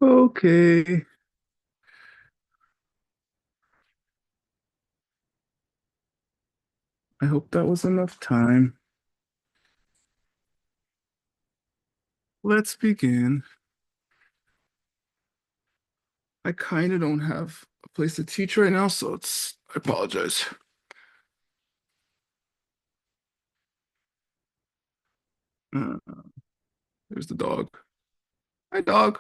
Okay. I hope that was enough time. Let's begin. I kind of don't have a place to teach right now, so I apologize. Uh, there's the dog. Hi, dog.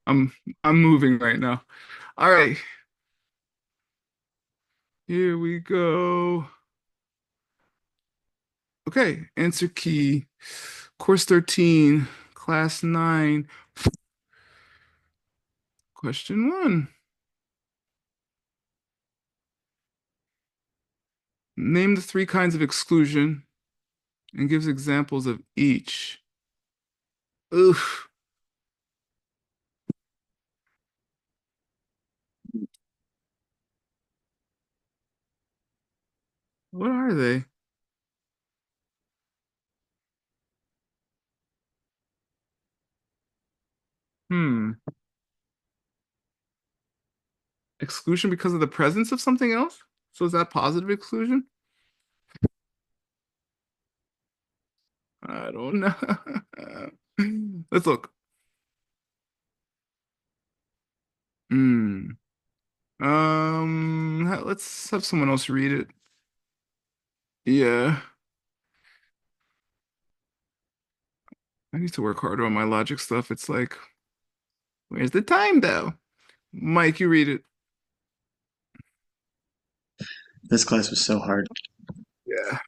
I'm I'm moving right now. All right, here we go. Okay, answer key. Course 13, class 9, question 1. Name the three kinds of exclusion and gives examples of each. Oof. What are they? Hmm. Exclusion because of the presence of something else? So is that positive exclusion? I don't know. Let's look. Hmm. Let's have someone else read it. Yeah. I need to work harder on my logic stuff. It's like, where's the time though? Mike, you read it. This class was so hard. Yeah.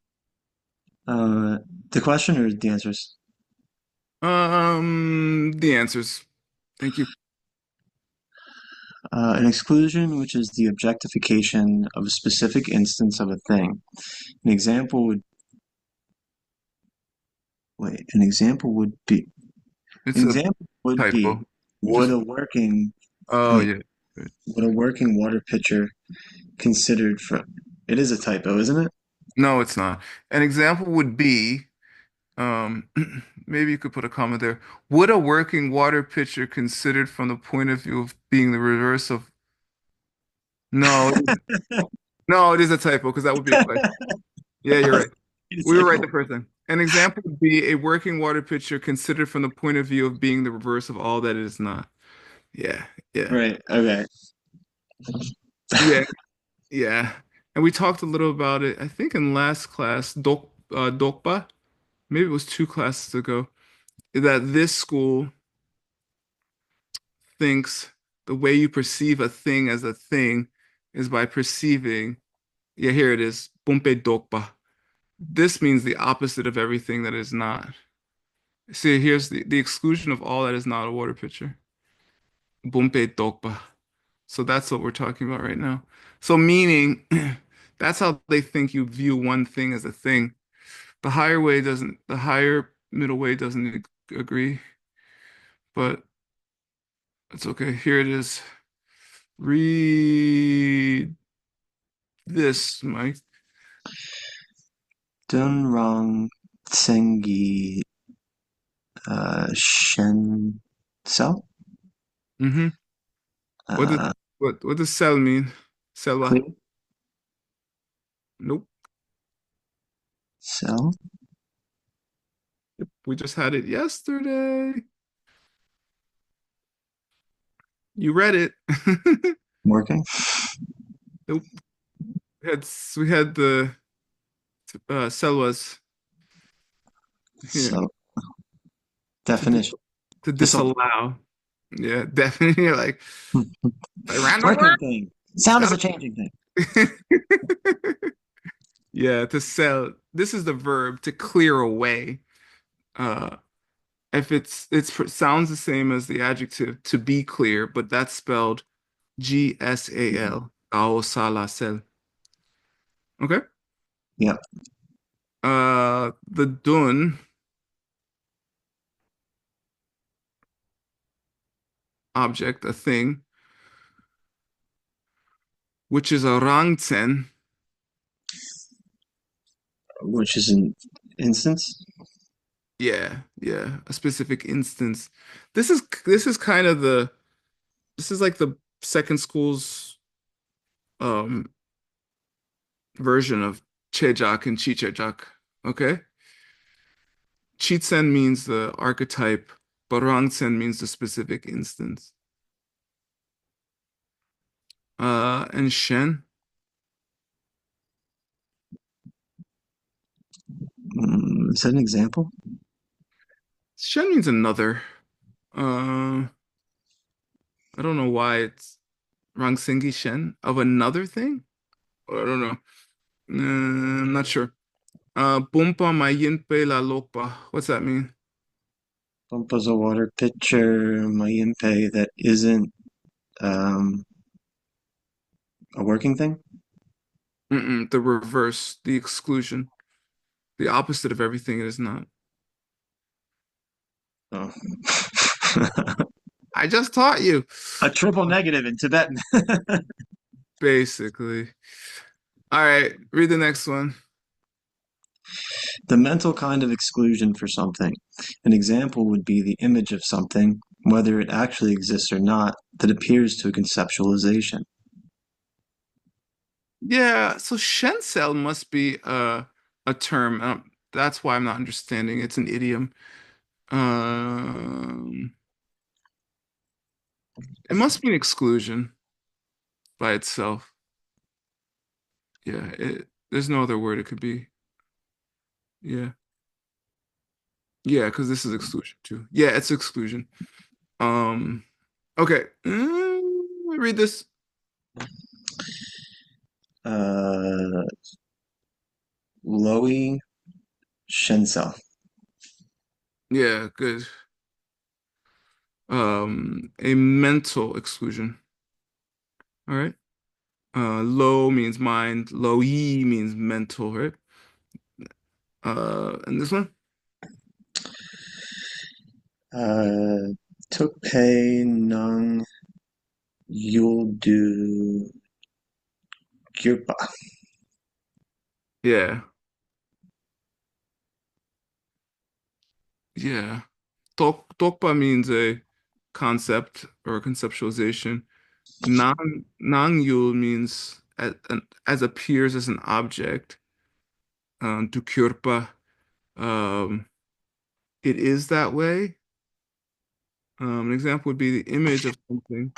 Uh, the question or the answers? The answers. Thank you. An exclusion, which is the objectification of a specific instance of a thing. An example would wait. An It's a example would be typo. would Just a working oh wait yeah. Good. would a working water pitcher considered from? It is a typo, isn't it? No, it's not. An example would be Um, maybe you could put a comment there. Would a working water pitcher considered from the point of view of being the reverse of no, no, it is a typo because that would be a question. Yeah, you're right. It's We were right typo. the first time. An example would be a working water pitcher considered from the point of view of being the reverse of all that it is not. Yeah, yeah, Right. Okay. yeah, yeah. And we talked a little about it, I think in last class, Dokpa, maybe it was 2 classes ago, that this school thinks the way you perceive a thing as a thing is by perceiving, yeah, here it is, Bumpe Dokpa. This means the opposite of everything that is not. See, here's the exclusion of all that is not a water pitcher. Bumpe Dokpa. So that's what we're talking about right now. So meaning, that's how they think you view one thing as a thing. The higher middle way doesn't agree, but it's okay. Here it is. Read this, Mike. Dunrong Tsengi Shen Sel? Mm-hmm. What does Uh, what does sell mean? Selva. Clear? Nope. Sell? Yep. We just had it yesterday. You read it. Working? Nope. We had the Selwas here So, to dis definition. to Disallow. disallow. Yeah, definitely. You're like around the Working world. thing. Sound is a changing thing. Yeah, to sell. This is the verb to clear away. Uh, if sounds the same as the adjective to be clear, but that's spelled GSAL. Ao sala sel. Okay. Yep. The dun object, a thing, which is a rangten. Which is an instance. Yeah, yeah, a specific instance. This is kind of this is like the second school's um version of Chejak and Chichejak. Okay? Chitzen means the archetype, but Rangtsen means the specific instance. And Shen. Is that an example? Shen means another. I don't know why it's Rangsengi Shen of another thing. I don't know. I'm not sure. Bumpa Mayinpe La Lokpa. What's that mean? Bumpa's a water pitcher, Mayimpe, that isn't um, a working thing? The reverse, the exclusion, the opposite of everything it is not. Oh. I just taught you, A triple negative in Tibetan. basically. All right, read the next one. The mental kind of exclusion for something. An example would be the image of something, whether it actually exists or not, that appears to a conceptualization. Yeah, so Shensel must be a term. That's why I'm not understanding. It's an idiom. Um, it must be an exclusion by itself. Yeah, there's no other word it could be. Yeah. Yeah, because this is exclusion too. Yeah, it's exclusion. Um, okay. Read this. Uh, Lowy Shensel. Yeah, good. A mental exclusion. All right. Low means mind. Low E means mental, right? And this one? Uh, Tukpe Nung Yuldu Gyurpa. Yeah. Yeah. Tokpa means a concept or a conceptualization. Nangyul means as appears as an object. Dukyurpa, um, it is that way. An example would be the image of something,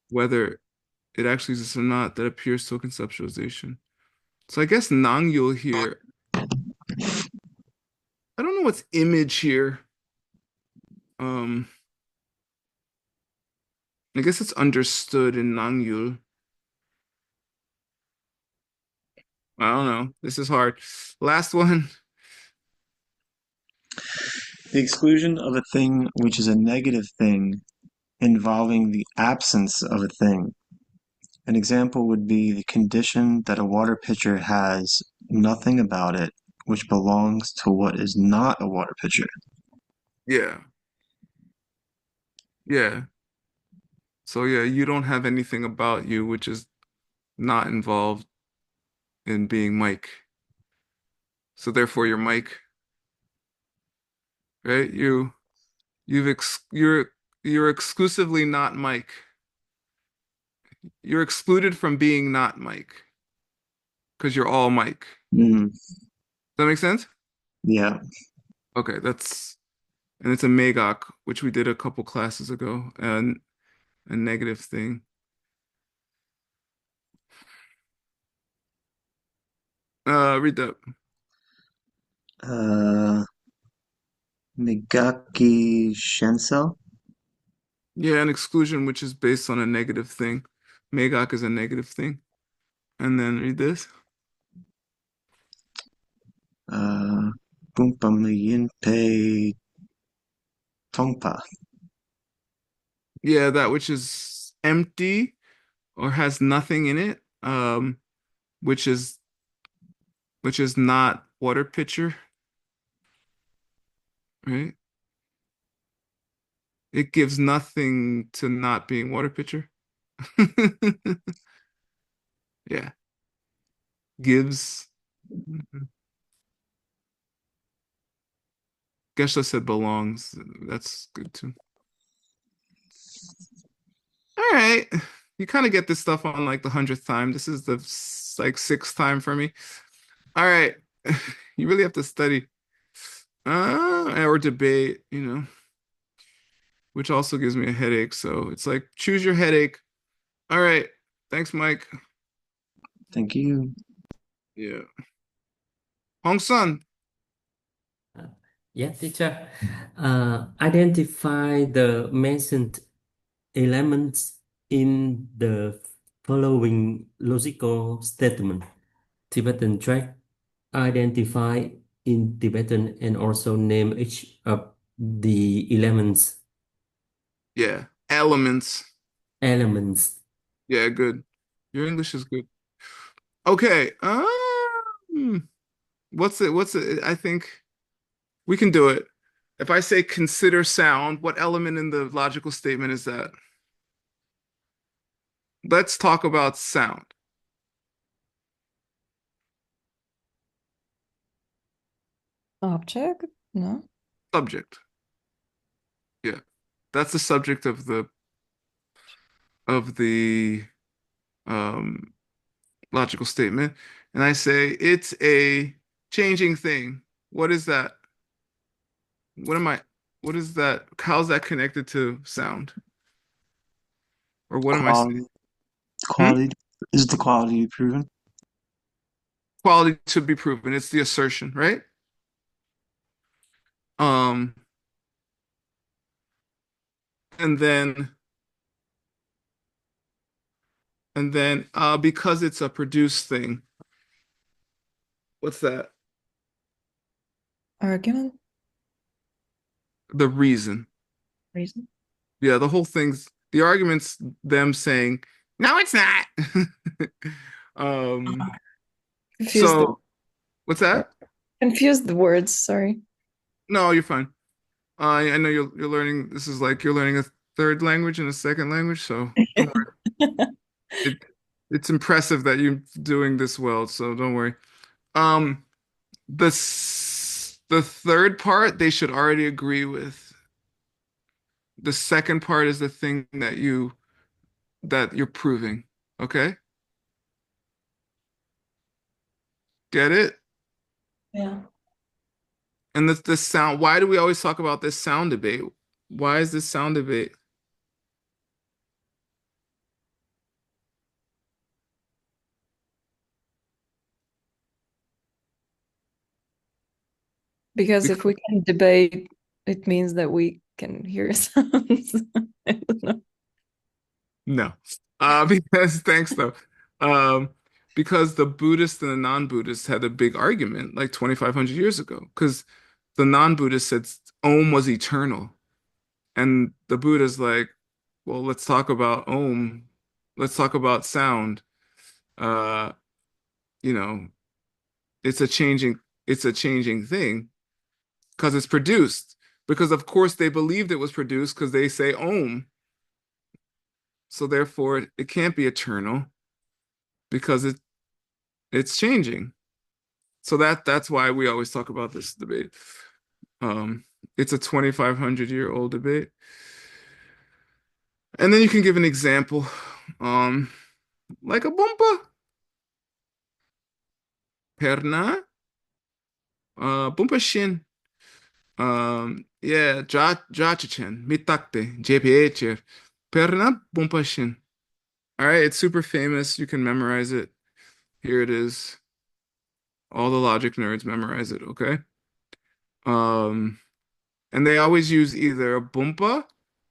whether it actually exists or not, that appears to a conceptualization. So I guess Nangyul here, I don't know what's image here. Um, I guess it's understood in Nangyul. I don't know. This is hard. Last one. The exclusion of a thing which is a negative thing involving the absence of a thing. An example would be the condition that a water pitcher has nothing about it which belongs to what is not a water pitcher. Yeah. Yeah. So yeah, you don't have anything about you which is not involved in being Mike. So therefore you're Mike, right? You're exclusively not Mike. You're excluded from being not Mike because you're all Mike. Mm, Does that make sense? yeah. Okay, and it's a Magok, which we did a couple classes ago, and a negative thing. Read that. Uh, Megaki Shensel. Yeah, an exclusion which is based on a negative thing. Magok is a negative thing. And then read this. Uh, Bumpamiyinpe Tongpa. Yeah, that which is empty or has nothing in it, which is which is not water pitcher, right? It gives nothing to not being water pitcher. Yeah, gives. Geshe said belongs. That's good too. All right. You kind of get this stuff on like the 100th time. This is the like sixth time for me. All right. You really have to study. Or debate, which also gives me a headache. So it's like choose your headache. All right. Thanks, Mike. Thank you. Yeah. Hong Sun. Uh, yeah, teacher. Identify the mentioned elements in the following logical statement. Tibetan tract identify in Tibetan and also name each of the Yeah. Elements. elements. Yeah, good. Your English is good. Okay. What's it? I think we can do it. If I say consider sound, what element in the logical statement is that? Let's talk about sound. Object? No. Subject. Yeah. That's the subject of the um logical statement. And I say it's a changing thing. What is that? What am I what is that? How's that connected to sound? Or what am I saying? Quality, Hmm? quality is the quality proven? Quality to be proven. It's the assertion, right? Um, and then because it's a produced thing, what's that? Argument? The reason. Reason? Yeah, the whole thing's the argument's them saying, no, it's not. Um, Confused the so what's that? confused the words, sorry. No, you're fine. I know you're learning. This is like you're learning a third language and a second language, so don't worry. It it's impressive that you're doing this well, so don't worry. Um, the third part they should already agree with. The second part is the thing that you're proving. Okay? Get it? Yeah. And this sound, why do we always talk about this sound debate? Why is this sound debate? Because if Because we can debate, it means that we can hear sounds. I don't know. no. Because thanks though. Um, because the Buddhists and the non-Buddhists had a big argument like 2,500 years ago. Because the non-Buddhist said Om was eternal. And the Buddha's like, well, let's talk about Om. Let's talk about sound. Uh, you know, it's a changing, it's a changing thing because it's produced. Because of course they believed it was produced because they say Om. So therefore it can't be eternal because it's changing. So that's why we always talk about this debate. Um, it's a 2,500-year-old debate. And then you can give an example, um, like a bumpa, perna, bumpa shin, yeah, jachichen, mitakte, jph, perna, bumpa shin. All right, it's super famous. You can memorize it. Here it is. All the logic nerds memorize it, okay? Um, and they always use either a bumpa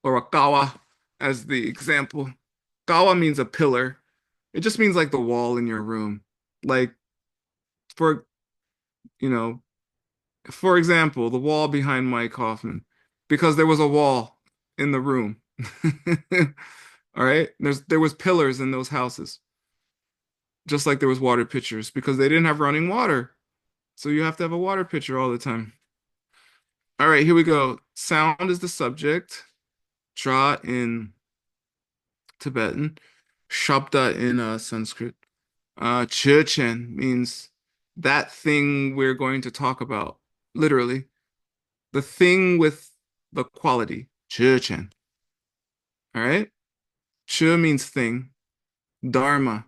or a kawa as the example. Kawa means a pillar. It just means like the wall in your room. Like for, you know, for example, the wall behind Mike Hoffman, because there was a wall in the room. All right? There was pillars in those houses, just like there was water pitchers because they didn't have running water. So you have to have a water pitcher all the time. All right, here we go. Sound is the subject. Tra in Tibetan, Shabda in Sanskrit. Churchen means that thing we're going to talk about, literally. the thing with the quality. Chen. All right? Che means thing. Dharma.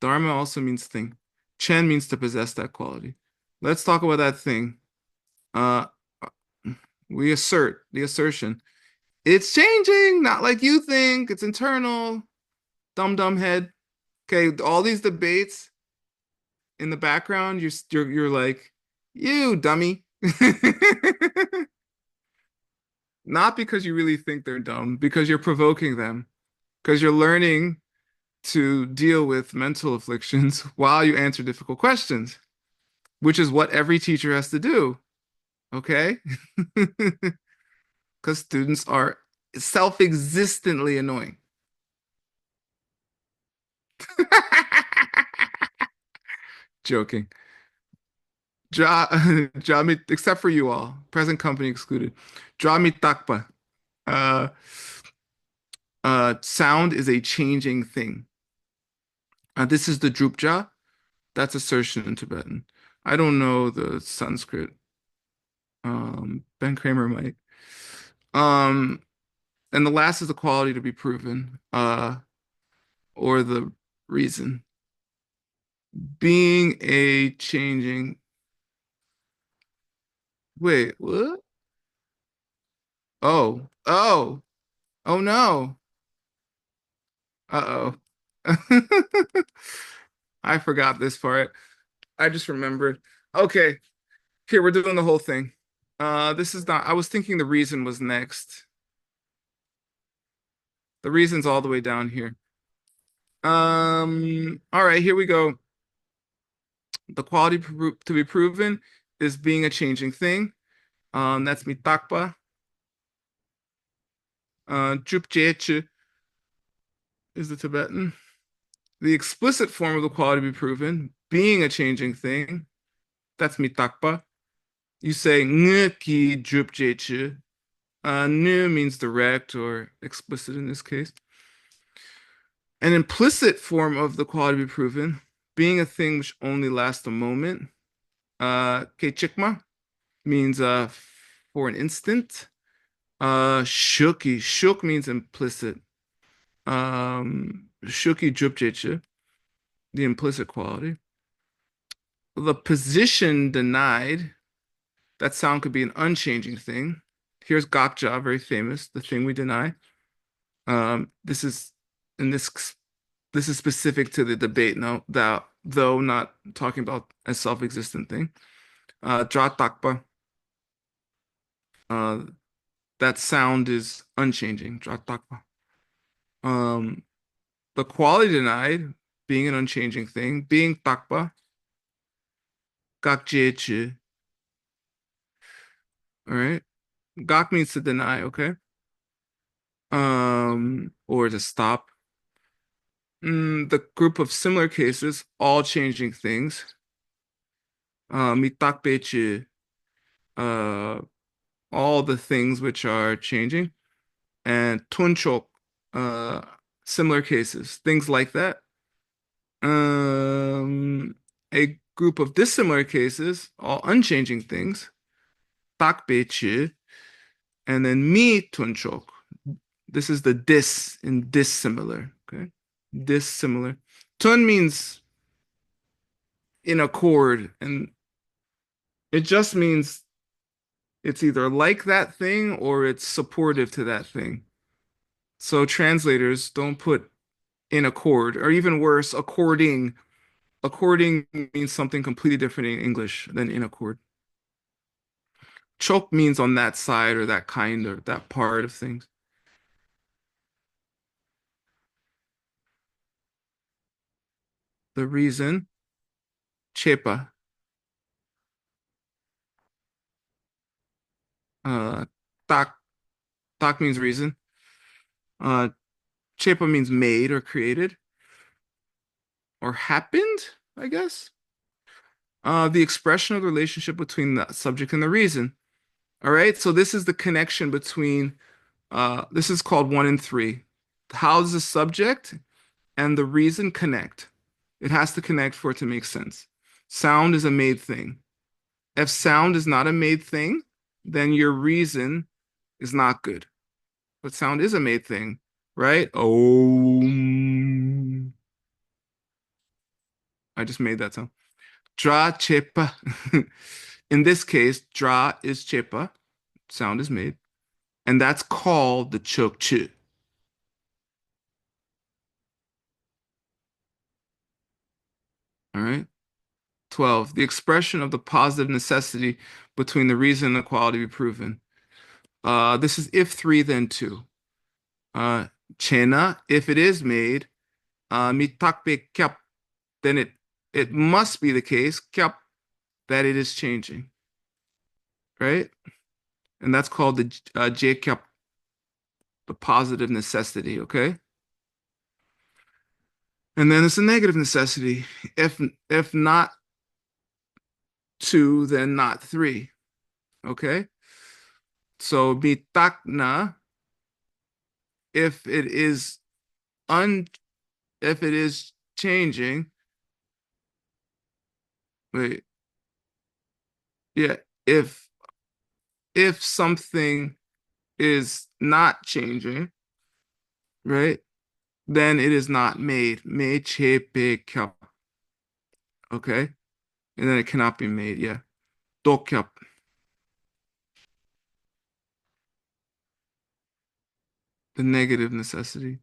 Dharma also means thing. Chen means to possess that quality. Let's talk about that thing. Uh, we assert the assertion. It's changing, not like you think. It's internal. Dumb head. Okay, all these debates in the background, you're like, you dummy. Not because you really think they're dumb, because you're provoking them, because you're learning to deal with mental afflictions while you answer difficult questions, which is what every teacher has to do. Okay? Because students are self-existently annoying. Joking. Except for you all, present company excluded. Drami takpa. Uh, sound is a changing thing. This is the drupja. That's assertion in Tibetan. I don't know the Sanskrit. Ben Kramer might. And the last is the quality to be proven, or the reason. Being a changing. Wait, what? Oh no. Uh-oh. I forgot this part. I just remembered. Okay, here we're doing the whole thing. This is not, I was thinking the reason was next. The reason's all the way down here. All right, here we go. The quality to be proven is being a changing thing. That's mitakpa. Drupjechu is the Tibetan. The explicit form of the quality to be proven, being a changing thing. That's mitakpa. You say ng ki drupjechu. Nu means direct or explicit in this case. An implicit form of the quality to be proven, being a thing which only lasts a moment. Kechikma means for an instant. Shuki. Shuk means implicit. Shuki drupjeche, the implicit quality. The position denied, that sound could be an unchanging thing. Here's Gakja, very famous, the thing we deny. This is in this is specific to the debate now, that though not talking about a self-existent thing. Dratakpa. That sound is unchanging. Dratakpa. The quality denied, being an unchanging thing, being takpa. Gakjechi. All right. Gak means to deny, okay? Or to stop. The group of similar cases, all changing things. Mitakpechi, all the things which are changing. And tunchok, similar cases, things like that. A group of dissimilar cases, all unchanging things. Takpechi, and then mi tunchok. This is the dis in dissimilar, okay? Dissimilar. Tun means in accord, and it just means it's either like that thing or it's supportive to that thing. So translators don't put in accord, or even worse, according. According means something completely different in English than in accord. Chok means on that side or that kind or that part of things. The reason, chepa. Uh, tak, tak means reason. Uh, chepa means made or created or happened, I guess. The expression of the relationship between the subject and the reason. All right, so this is the connection between, this is called 1 and 3. How does the subject and the reason connect? It has to connect for it to make sense. Sound is a made thing. If sound is not a made thing, then your reason is not good. But sound is a made thing, right? Oh, I just made that sound. Dra chepa. In this case, dra is chepa. Sound is made. And that's called the chokchi. All right. 12. The expression of the positive necessity between the reason and the quality be proven. This is if three, then two. Uh, chena, if it is made, mitakbe kyap, then it must be the case, kyap, that it is changing, right? And that's called the j kyap, the positive necessity, okay? And then it's a negative necessity. If not two, then not three, okay? So mitakna, if it is un if it is changing, wait, yeah, if something is not changing, right? Then it is not made. Made chepe kyap. Okay? And then it cannot be made, yeah. Dokyap. The negative necessity.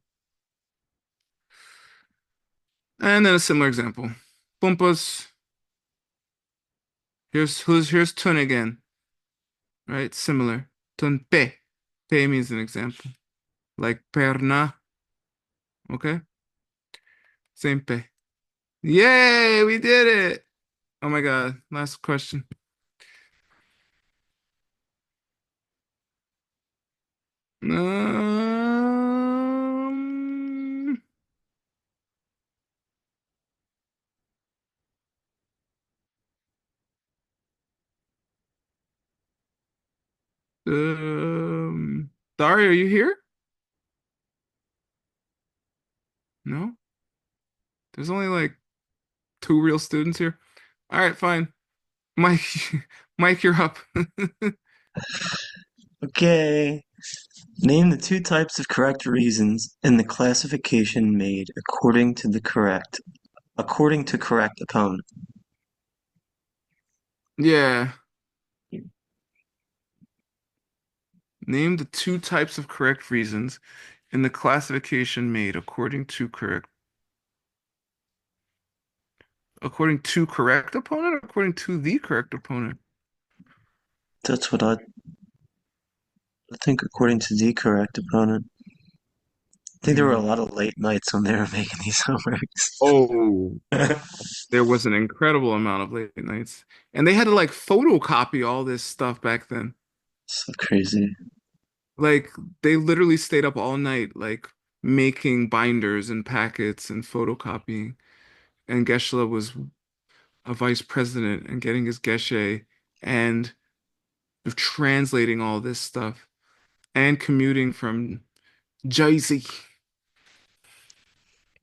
And then a similar example. Pumpas. Here's tun again. Right? Similar. Tun pe. Pe means an example. Like perna. Okay? Same pe. Yay! We did it! Oh my God. Last question. Um, Dario, are you here? No? There's only like two real students here. All right, fine. Mike, Mike, you're up. Okay. Name the two types of correct reasons in the classification made according to correct opponent. Yeah. Name the two types of correct reasons in the classification made according to correct opponent or according to the correct opponent? That's what I think according to the correct opponent. I think there were a Mm. lot of late nights when they were making these homeworks. Oh, there was an incredible amount of late nights. And they had to like photocopy all this stuff back then. So crazy. Like they literally stayed up all night, like making binders and packets and photocopying. And Geshe was a vice president and getting his Geshe and translating all this stuff and commuting from Jersey.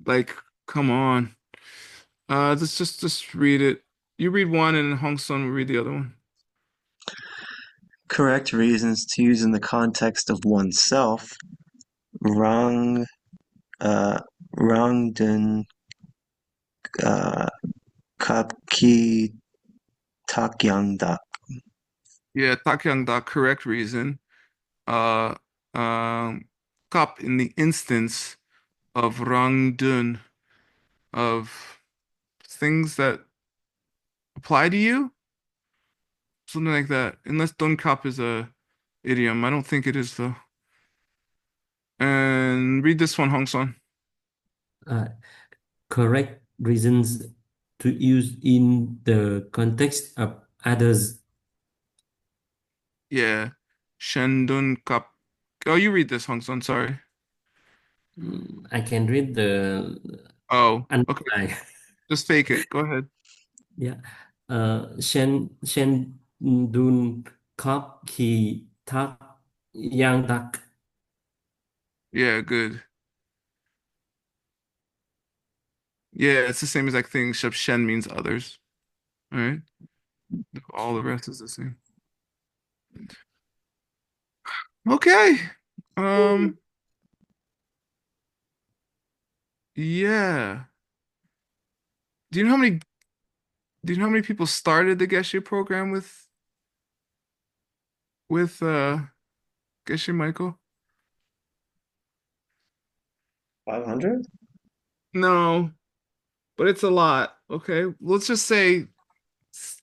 Like, come on. Let's just read it. You read one and Hong Sun will read the other one. Correct reasons to use in the context of oneself. Wrong, wrongden, uh, kapki takyangda. Yeah, Takyangda, correct reason. Uh, Kap in the instance of Rangdun, of things that apply to you, something like that. Unless Dun Kap is a idiom, I don't think it is though. And read this one, Hong Son. Uh, correct reasons to use in the context of others. Yeah, Shandun Kap. Oh, you read this, Hong Son. Sorry. I can read the Oh, okay. underline. Just fake it. Go ahead. Yeah. Shen Dun Kop Ki Tak Yang Dak. Yeah, good. Yeah, it's the same exact thing, except Shen means others. All right. All the rest is the same. Okay. Um, yeah. Do you know how many do you know how many people started the Geshe program with Geshe Michael? 500? No, but it's a lot. Okay. Let's just say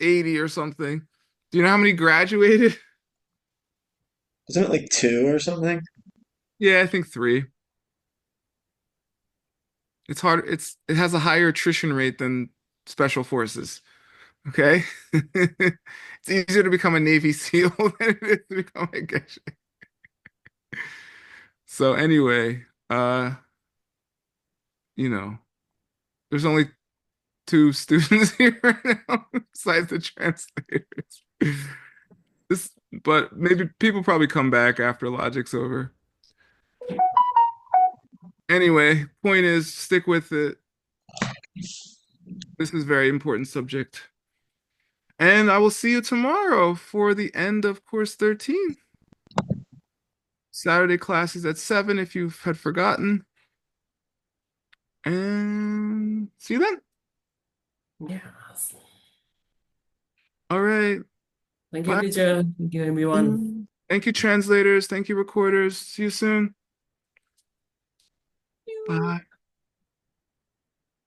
80 or something. Do you know how many graduated? Isn't it like two or something? Yeah, I think three. It's hard. It has a higher attrition rate than special forces. Okay. It's easier to become a Navy SEAL than it is to become a Geshe. So anyway, you know, there's only two students here right now besides the translators. This, but maybe people probably come back after Logic's over. Anyway, point is, stick with it. This is a very important subject. And I will see you tomorrow for the end of course 13. Saturday classes at 7 if you had forgotten. And see you then. Yes. All right. Thank you, Bye. teacher. Thank you, everyone. Thank you, translators. Thank you, recorders. See you soon. Bye.